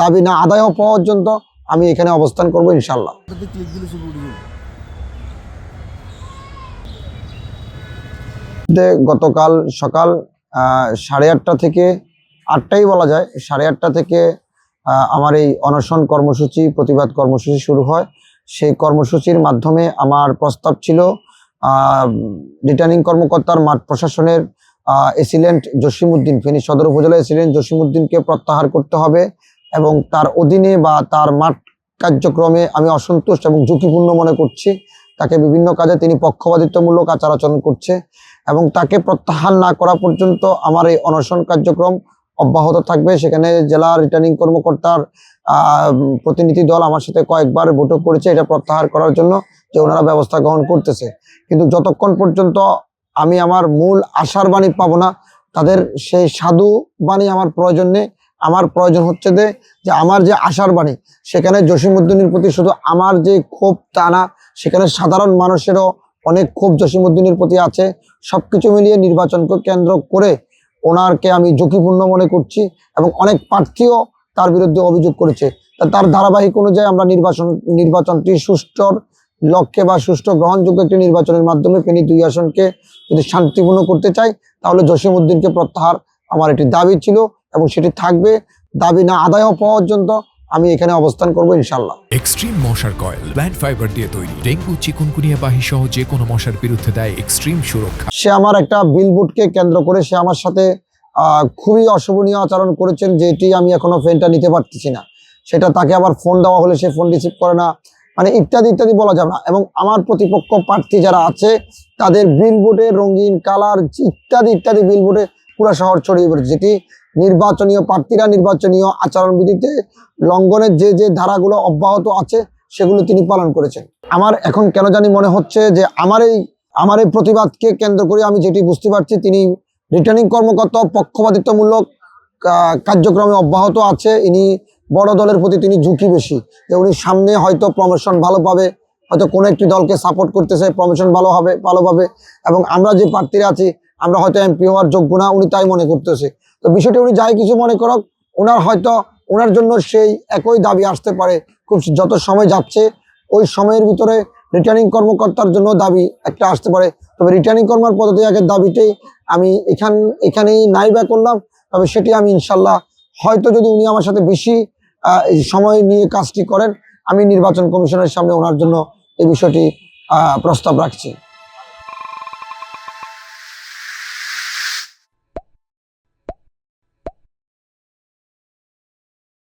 দাবি না আদায় হওয়া পর্যন্ত আমি এখানে অবস্থান করব ইনশাআল্লাহ। গতকাল সকাল 8:30 থেকে 8টাই বলা যায়, 8:30 থেকে আমার এই অনশন কর্মসূচি, প্রতিবাদ কর্মসূচি শুরু হয়। সেই কর্মসূচির মাধ্যমে আমার প্রস্তাব ছিল রিটার্নিং কর্মকর্তার মাঠ প্রশাসনের এসিলেন্ট জসিমউদ্দিন, ফেনী সদর উপজেলা এসিলেন্ট জসিমউদ্দিনকে প্রত্যাহার করতে হবে এবং তার অধীনে বা তার মাঠ কার্যক্রমে আমি অসন্তুষ্ট এবং ঝুঁকিপূর্ণ মনে করছি। তাকে বিভিন্ন কাজে তিনি পক্ষপাতিত্বমূলক আচার আচরণ করছে এবং তাকে প্রত্যাহার না করা পর্যন্ত আমার এই অনশন কার্যক্রম অব্যাহত থাকবে। সেখানে জেলা রিটার্নিং কর্মকর্তার প্রতিনিধি দল আমার সাথে কয়েকবার বৈঠক করেছে এটা প্রত্যাহার করার জন্য, যে ওনারা ব্যবস্থা গ্রহণ করতেছে। কিন্তু যতক্ষণ পর্যন্ত আমি আমার মূল আশার বাণী পাবো না, তাদের সেই সাধু বাণী আমার প্রয়োজন নেই। আমার প্রয়োজন হচ্ছে যে আমার যে আশার বাণী, সেখানে জসিমউদ্দিনের প্রতি শুধু আমার যে ক্ষোভ তা না, সেখানে সাধারণ মানুষেরও অনেক ক্ষোভ জসিমউদ্দিনের প্রতি আছে। সবকিছু মিলিয়ে নির্বাচনকে কেন্দ্র করে ওনারকে আমি ঝুঁকিপূর্ণ মনে করছি এবং অনেক প্রার্থীও তার বিরুদ্ধে অভিযোগ করেছে। তার ধারাবাহিক অনুযায়ী আমরা নির্বাচনটি সুষ্ঠুর লক্ষ্যে বা সুষ্ঠু গ্রহণযোগ্য একটি নির্বাচনের মাধ্যমে ফেনী 2 আসনকে যদি শান্তিপূর্ণ করতে চাই, তাহলে জসিমউদ্দিনকে প্রত্যাহার আমার একটি দাবি ছিল এবং সেটি থাকবে। দাবি না আদায় হওয়া পর্যন্ত আমি এখানে অবস্থান করব ইনশাআল্লাহ। এক্সট্রিম মশার কয়েল প্ল্যান্ট ফাইবার দিয়ে তৈরি, ডেঙ্গু, চিকুনগুনিয়া বাহি সহ যে কোনো মশার বিরুদ্ধে দেয় এক্সট্রিম সুরক্ষা। সে আমার একটা বিলবোর্ডকে কেন্দ্র করে সে আমার সাথে খুবই অশোভনীয় আচরণ করেছেন, যেটি আমি এখনো ফোনটা নিতে পারতেছি না। সেটা তাকে আবার ফোন দেওয়া হলে সে ফোন রিসিভ করে না, মানে ইত্যাদি ইত্যাদি বলা যাবে না। এবং আমার প্রতিপক্ষ প্রার্থী যারা আছে তাদের বিলবোর্ডে রঙিন কালার ইত্যাদি ইত্যাদি বিলবোর্ডে পুরো শহর ছড়িয়ে পড়েছে, যেটি নির্বাচনীয় প্রার্থীরা নির্বাচনীয় আচরণবিধিতে লঙ্ঘনের যে ধারাগুলো অব্যাহত আছে সেগুলো তিনি পালন করেছেন। আমার এখন কেন জানি মনে হচ্ছে যে আমার এই প্রতিবাদকে কেন্দ্র করে আমি যেটি বুঝতে পারছি, তিনি রিটার্নিং কর্মকর্তা পক্ষপাতিত্বমূলক কার্যক্রমে অব্যাহত আছে। ইনি বড় দলের প্রতি তিনি ঝুঁকি বেশি, যে উনি সামনে হয়তো প্রমোশন ভালো পাবে, হয়তো কোনো একটি দলকে সাপোর্ট করতেছে, প্রমোশন ভালো পাবে এবং আমরা যে প্রার্থীরা আছি আমরা হয়তো এমপি হওয়ার যোগ্য না, উনি তাই মনে করতেছে। তো বিষয়টি উনি যাই কিছু মনে করুক, ওনার জন্য সেই একই দাবি আসতে পারে। খুব যত সময় যাচ্ছে ওই সময়ের ভিতরে রিটার্নিং কর্মকর্তার জন্য দাবি একটা আসতে পারে। তবে রিটার্নিং কর্মকর্তার পদত্যাগের দাবিটাই আমি এখানেই নাইবা করলাম। তবে সেটি আমি ইনশাল্লাহ হয়তো যদি উনি আমার সাথে বেশি সময় নিয়ে কাজটি করেন, আমি নির্বাচন কমিশনের সামনে ওনার জন্য এই বিষয়টি প্রস্তাব রাখছি।